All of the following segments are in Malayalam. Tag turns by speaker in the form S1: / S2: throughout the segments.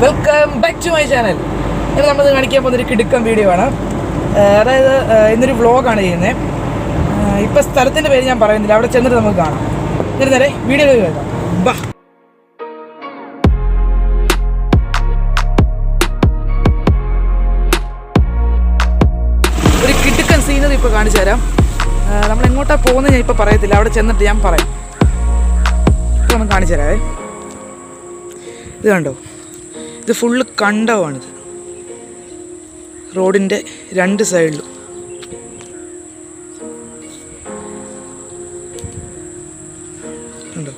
S1: Welcome back to my channel. ഇന്ന് നമ്മൾ കാണിക്കാൻ പോകുന്നൊരു കിടുക്കം വീഡിയോ ആണ്. അതായത് ഇന്നൊരു വ്ളോഗാണ് ചെയ്യുന്നത്. ഇപ്പം സ്ഥലത്തിൻ്റെ പേര് ഞാൻ പറയുന്നില്ല, അവിടെ ചെന്നിട്ട് നമുക്ക് കാണാം. എന്നിട്ട് നേരെ വീഡിയോ കേൾക്കാം. ബാ. ഒരു കിടുക്കൻ സീനറി ഇപ്പോൾ കാണിച്ചു തരാം. നമ്മൾ എങ്ങോട്ടാണ് പോകുന്നത് ഞാൻ ഇപ്പോൾ പറയത്തില്ല, അവിടെ ചെന്നിട്ട് ഞാൻ പറയാം. ഇപ്പോൾ നമുക്ക് കാണിച്ചു തരാവേ. ഇത് കണ്ടോ, ഇത് ഫുള്ള് കണ്ടമാണിത്. റോഡിൻ്റെ രണ്ട് സൈഡിലും കണ്ടോ.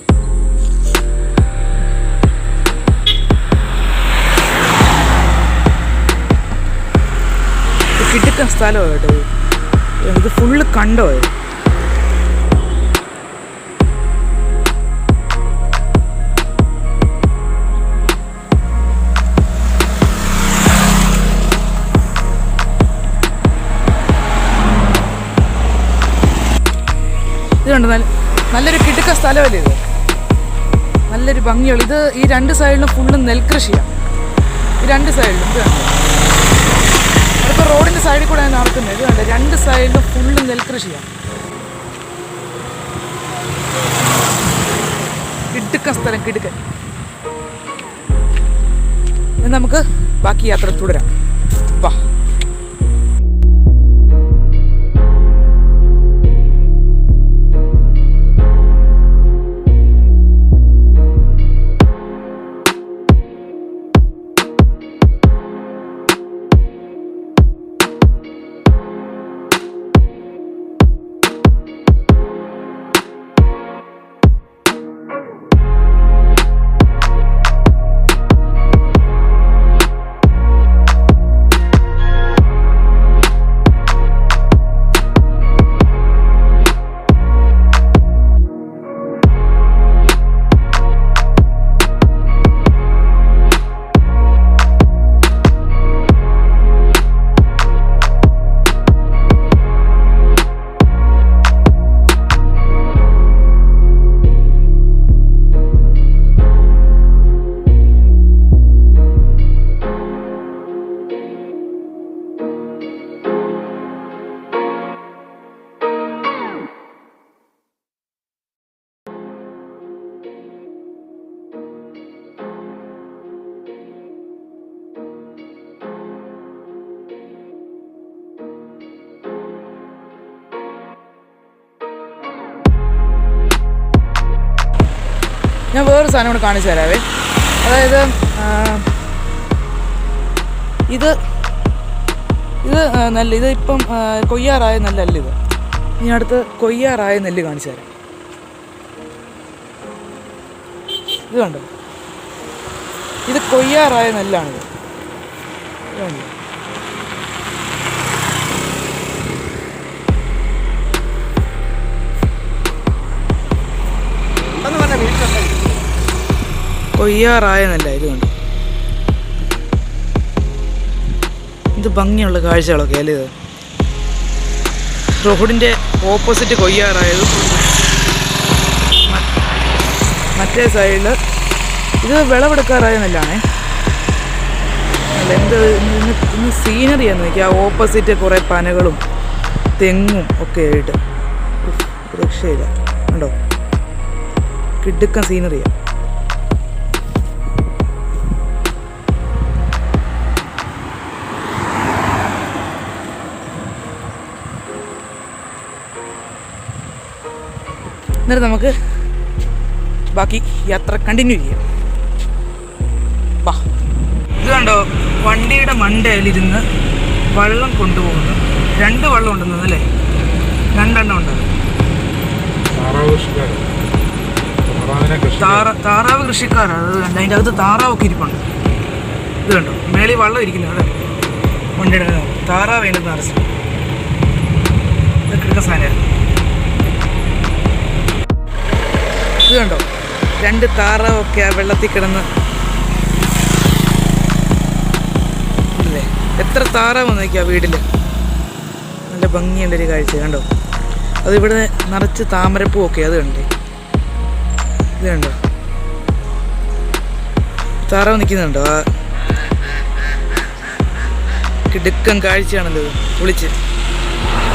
S1: കിടുക്കൻ സ്ഥലമാണ് കേട്ടോ. ഇത് ഫുള്ള് കണ്ടമായത്. ഇത് കണ്ടോ, നല്ലൊരു കിടുക്ക സ്ഥലമല്ലേ ഇത്. നല്ലൊരു ഭംഗിയുള്ള ഇത്. ഈ രണ്ട് സൈഡിലും ഫുള്ള് നെൽകൃഷിയാണ്. ഈ രണ്ട് സൈഡിലും ഇത് കണ്ടോ. അതിപ്പോൾ റോഡിൻ്റെ സൈഡിൽ കൂടെ നടക്കുന്നത്. ഇത് കണ്ടോ, രണ്ട് സൈഡിലും ഫുള്ള് നെൽകൃഷിയാണ്. കിടുക്ക സ്ഥലം, കിടുക്കൻ. നമുക്ക് ബാക്കി യാത്ര തുടരാം. വാ. ഞാൻ വേറൊരു സാധനം കൂടെ കാണിച്ചു തരാവേ. അതായത് ഇത് നെല്ല്. ഇത് ഇപ്പം കൊയ്യാറായ നെല്ലല്ല ഇത്. ഇനി അടുത്ത് കൊയ്യാറായ നെല്ല് കാണിച്ചു തരാം. ഇത് കണ്ടോ, ഇത് കൊയ്യാറായ നെല്ലാണിത്. ഇത് കണ്ടോ. കൊയ്യാറായ നെല്ല. ഇത് കണ്ടോ, ഇത് ഭംഗിയുള്ള കാഴ്ചകളൊക്കെ അല്ലേ ഇത്. റോഡിൻ്റെ ഓപ്പോസിറ്റ് കൊയ്യാറായതും മറ്റേ സൈഡിൽ ഇത് വിളവെടുക്കാറായ നെല്ലാണേ. എന്ത് ഇന്ന് സീനറിയാന്ന് നോക്കി. ആ ഓപ്പോസിറ്റ് കുറേ പനകളും തെങ്ങും ഒക്കെ ആയിട്ട് രക്ഷയില്ല. കണ്ടോ, കിടുക്കൻ സീനറിയാണ്. എന്നിട്ട് നമുക്ക് ബാക്കി യാത്ര കണ്ടിന്യൂ ചെയ്യാം. വാ. ഇത് കണ്ടോ, വണ്ടിയുടെ മണ്ടയിലിരുന്ന് വെള്ളം കൊണ്ടുപോകുന്നു. രണ്ട് വെള്ളം ഉണ്ടെന്നത് അല്ലേ, രണ്ടെണ്ണം ഉണ്ട്. താറാവ് കൃഷിക്കാരാണ്. അത് കണ്ടോ, അതിൻ്റെ അകത്ത് താറാവൊക്കെ ഇരിപ്പുണ്ട്. ഇത് കണ്ടോ, മേളിൽ വെള്ളം ഇരിക്കുന്നു. അതെ, വണ്ടിയുടെ താറാവ് അതിൻ്റെ നിറച്ച്. ഇത് കിടക്കുന്ന സാധനമായിരുന്നു. ഇത് കണ്ടോ, രണ്ട് താറാവൊക്കെ ആ വെള്ളത്തിൽ കിടന്ന്. അല്ലേ, എത്ര താറാവ് നോക്കിയാ വീട്ടിൽ. നല്ല ഭംഗിയുള്ളൊരു കാഴ്ച കണ്ടോ. അതിവിടെ നിറച്ച് താമരപ്പൂവൊക്കെ. അത് കണ്ടേ, ഇത് കണ്ടോ, താറാവ് നിൽക്കുന്നുണ്ടോ? ആ കിടുക്കൻ കാഴ്ചയാണല്ലോ ഇത്. പൊളിച്ച്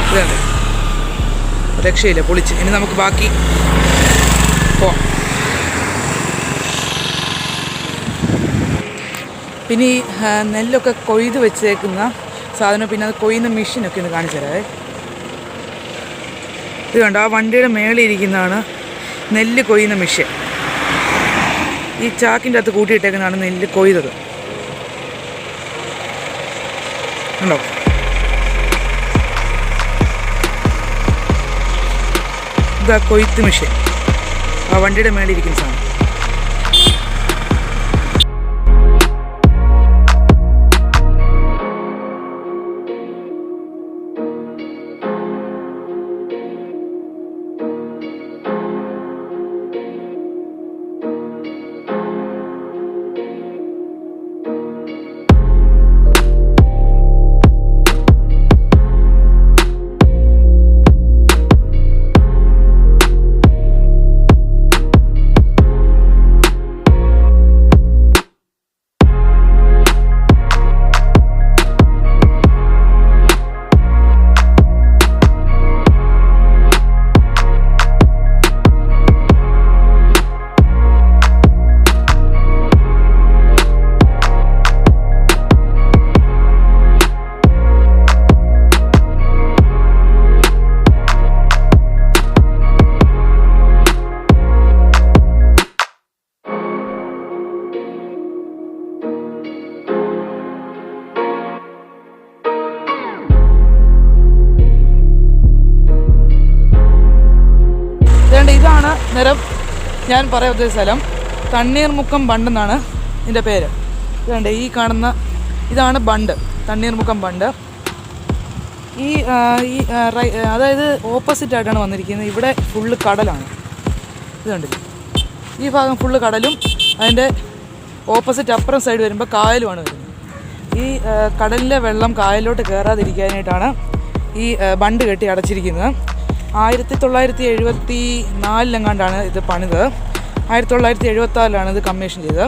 S1: ഇതാണ്, രക്ഷയില്ല, പൊളിച്ച്. ഇനി നമുക്ക് ബാക്കി പോവാം. പിന്നെ ഈ നെല്ലൊക്കെ കൊയ്ത് വെച്ചേക്കുന്ന സാധനം, പിന്നെ അത് കൊയ്യുന്ന മെഷീനൊക്കെ ഒന്ന് കാണിച്ചു തരാവേ. ഇത് കണ്ടോ, ആ വണ്ടിയുടെ മേളിൽ ഇരിക്കുന്നതാണ് നെല്ല് കൊയ്യുന്ന മെഷീൻ. ഈ ചാക്കിൻ്റെ അകത്ത് കൂട്ടിയിട്ടേക്കുന്നതാണ് നെല്ല് കൊയ്തത്. ഉണ്ടോ? ഇതാ കൊയ്ത്ത് മെഷീൻ, ആ വണ്ടിയുടെ മേളിൽ ഇരിക്കുന്ന സാധനം. ഇതാണ് നിരം ഞാൻ പറയാൻ ഉദ്ദേശിച്ച സ്ഥലം. തണ്ണീർമുക്കം ബണ്ട് എന്നാണ് ഇതിൻ്റെ പേര്. ഇതുണ്ട്, ഈ കാണുന്ന ഇതാണ് ബണ്ട്, തണ്ണീർമുക്കം ബണ്ട്. ഈ അതായത് ഓപ്പോസിറ്റായിട്ടാണ് വന്നിരിക്കുന്നത്. ഇവിടെ ഫുള്ള് കടലാണ്. ഇത് കണ്ടില്ലേ, ഈ ഭാഗം ഫുള്ള് കടലും അതിൻ്റെ ഓപ്പോസിറ്റ് അപ്പുറം സൈഡ് വരുമ്പോൾ കായലുമാണ് വരുന്നത്. ഈ കടലിലെ വെള്ളം കായലിലോട്ട് കയറാതിരിക്കാനായിട്ടാണ് ഈ ബണ്ട് കെട്ടി അടച്ചിരിക്കുന്നത്. 1974 ഇത് പണിത്. 1976 ഇത് കമ്മീഷൻ ചെയ്തത്.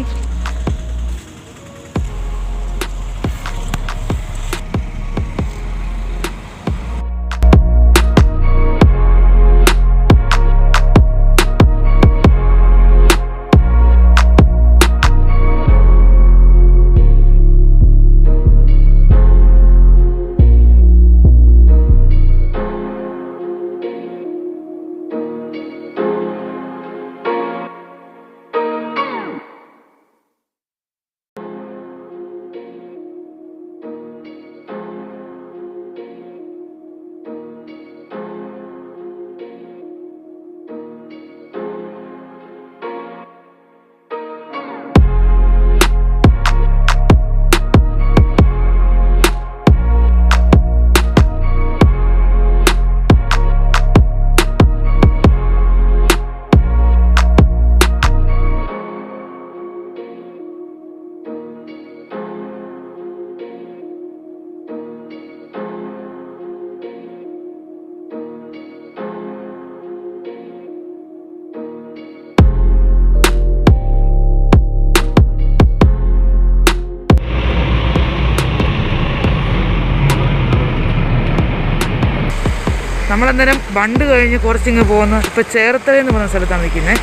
S1: നമ്മളന്നേരം ബണ്ട് കഴിഞ്ഞ് കുറച്ചിങ്ങ് പോകുന്ന ഇപ്പോൾ ചേർത്തല എന്ന് പറയുന്ന സ്ഥലത്താണ് നിൽക്കുന്നത്.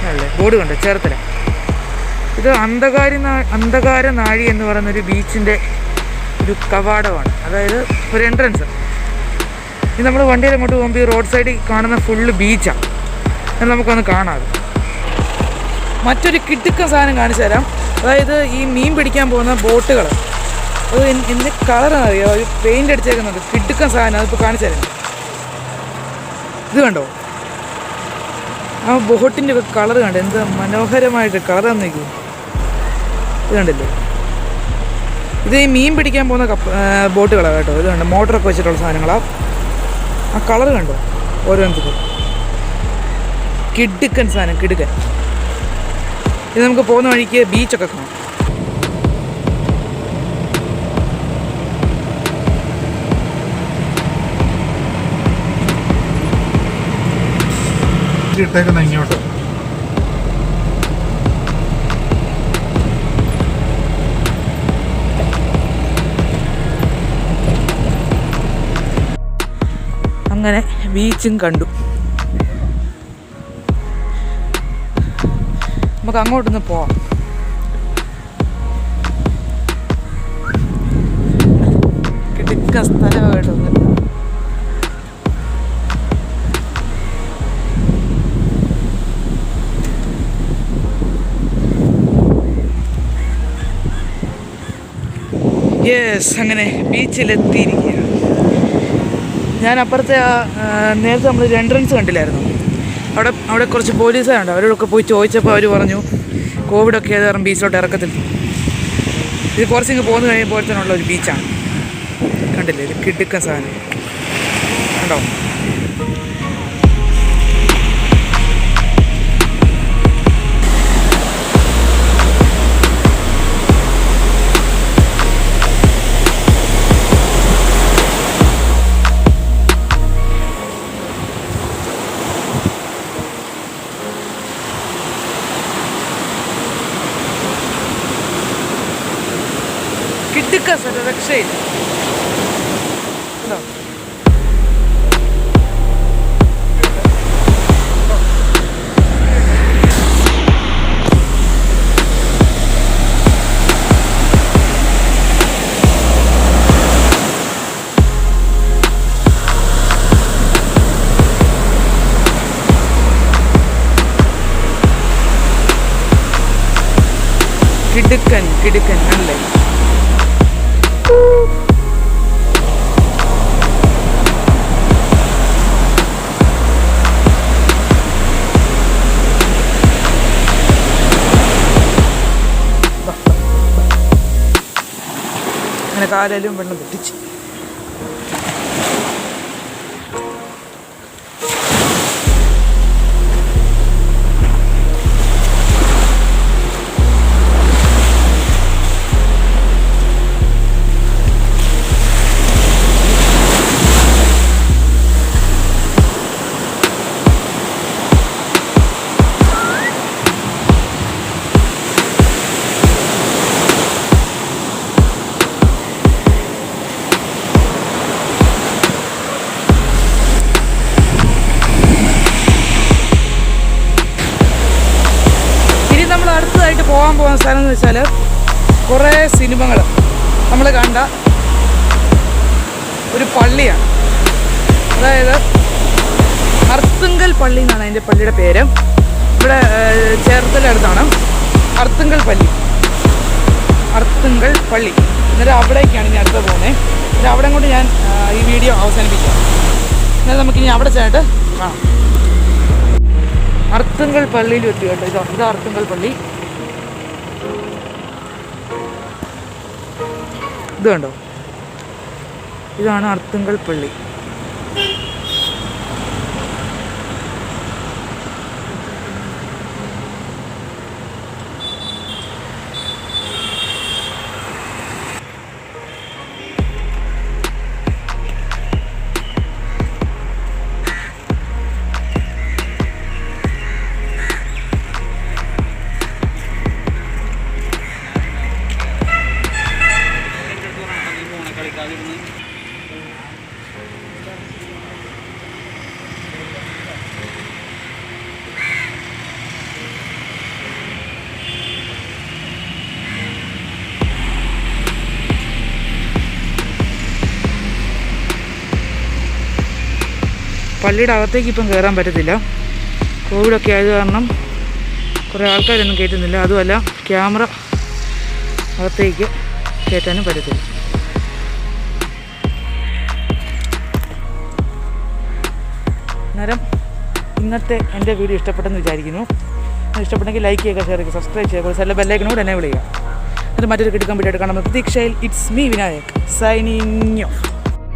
S1: അല്ലേ, ബോർഡ് കണ്ടോ, ചേർത്തല. ഇത് അന്ധകാര നാഴി എന്ന് പറയുന്നൊരു ബീച്ചിൻ്റെ ഒരു കവാടമാണ്, അതായത് ഒരു എൻട്രൻസ്. ഇത് നമ്മൾ വണ്ടിയിൽ അങ്ങോട്ട് പോകുമ്പോൾ ഈ റോഡ് സൈഡിൽ കാണുന്ന ഫുള്ള് ബീച്ചാണ്. അത് നമുക്കൊന്ന് കാണാം. മറ്റൊരു കിടുക്കൻ സാധനം കാണിച്ചു തരാം. അതായത് ഈ മീൻ പിടിക്കാൻ പോകുന്ന ബോട്ടുകൾ, അത് എന്ത് കളറെന്നറിയോ, ഒരു പെയിൻ്റ് അടിച്ചേക്കുന്നുണ്ട്. കിടുക്കൻ സാധനം, അതിപ്പോൾ കാണിച്ചു തരാം. ഇത് കണ്ടോ, ആ ബോട്ടിൻ്റെ ഒക്കെ കളർ കണ്ടോ, എന്ത് മനോഹരമായിട്ട് കളർ തന്നിരിക്കും. ഇത് കണ്ടില്ലേ, ഇത് ഈ മീൻ പിടിക്കാൻ പോകുന്ന ബോട്ടുകളാണ് കേട്ടോ. ഇത് കണ്ടോ, മോട്ടറൊക്കെ വെച്ചിട്ടുള്ള സാധനങ്ങളാണ്. ആ കളർ കണ്ടോ ഓരോരുത്തർക്കും. കിടുക്കൻ സാധനം, കിടുക്കൻ. ഇത് നമുക്ക് പോകുന്ന വഴിക്ക് ബീച്ചൊക്കെ കാണാം.
S2: ഇട്ടേക്കുന്ന ഇങ്ങോട്ട്
S1: അങ്ങനെ ബീച്ചും കണ്ടു. നമുക്ക് അങ്ങോട്ടൊന്ന് പോവാം. കിടക്ക സ്ഥലമായിട്ടൊന്ന്. യെസ്, അങ്ങനെ ബീച്ചിലെത്തിയിരിക്കുക. ഞാൻ അപ്പുറത്തെ നേരത്തെ നമ്മൾ ഒരു എൻട്രൻസ് കണ്ടില്ലായിരുന്നു, അവിടെ കുറച്ച് പോലീസുകാരുണ്ട്. അവരോടൊക്കെ പോയി ചോദിച്ചപ്പോൾ അവർ പറഞ്ഞു കോവിഡൊക്കെ ആയത് കാരണം ബീച്ചിലോട്ട് ഇറക്കത്തില്ല. ഇത് കുറച്ചിങ്ങ് പോന്നു കഴിയുമ്പോൾ തന്നെയുള്ള ഒരു ബീച്ചാണ്. കണ്ടില്ലേ, ഇത് കിടുക്കൻ സാധനം കണ്ടോ. കിടുക്ക സാർ, രക്ഷയില്ല. കിടുക്കൻ അല്ലേ. അങ്ങനെ കാലും വെള്ളം തെറ്റിച്ച് അടുത്തതായിട്ട് പോകാൻ പോകുന്ന സ്ഥലം എന്ന് വെച്ചാൽ കുറേ സിനിമകൾ നമ്മൾ കണ്ട ഒരു പള്ളിയാണ്. അതായത് അർത്തുങ്കൽ പള്ളി എന്നാണ് അതിൻ്റെ പള്ളിയുടെ പേര്. ഇവിടെ ചേർത്തലടുത്താണ് അർത്തുങ്കൽ പള്ളി. എന്നിട്ട് അവിടേക്കാണ് ഇനി അടുത്ത് പോകുന്നത്. എന്നിട്ട് അവിടെ കൊണ്ട് ഞാൻ ഈ വീഡിയോ അവസാനിപ്പിക്കാം. എന്നാൽ നമുക്കിനി അവിടെ ചെന്നിട്ട് കാണാം. അർത്തുങ്കൽ പള്ളിയിൽ എത്തി കേട്ടോ. ഇതാ അർത്തുങ്കൽ പള്ളി. ഇത് കണ്ടോ, ഇതാണ് അർത്തുങ്കൽ പള്ളി. പള്ളിയുടെ അകത്തേക്ക് ഇപ്പം കയറാൻ പറ്റത്തില്ല. കോവിഡൊക്കെ ആയത് കാരണം കുറേ ആൾക്കാരൊന്നും കയറ്റുന്നില്ല. അതുമല്ല ക്യാമറ അകത്തേക്ക് കയറ്റാനും പറ്റത്തില്ല. അന്നേരം ഇന്നത്തെ എൻ്റെ വീഡിയോ ഇഷ്ടപ്പെട്ടെന്ന് വിചാരിക്കുന്നു. ഇഷ്ടപ്പെട്ടെങ്കിൽ ലൈക്ക് ചെയ്യുക, ഷെയർ ചെയ്യുക, സബ്സ്ക്രൈബ് ചെയ്യുക, സൈഡിലെ ബെല്ലൈക്കനോട് എന്നെ വിളിക്കുക. എന്നിട്ട് മറ്റൊരു കിടക്കാൻ വേണ്ടിയിട്ട് കാണുമ്പോൾ പ്രതീക്ഷയിൽ it's me Vinayak signing off.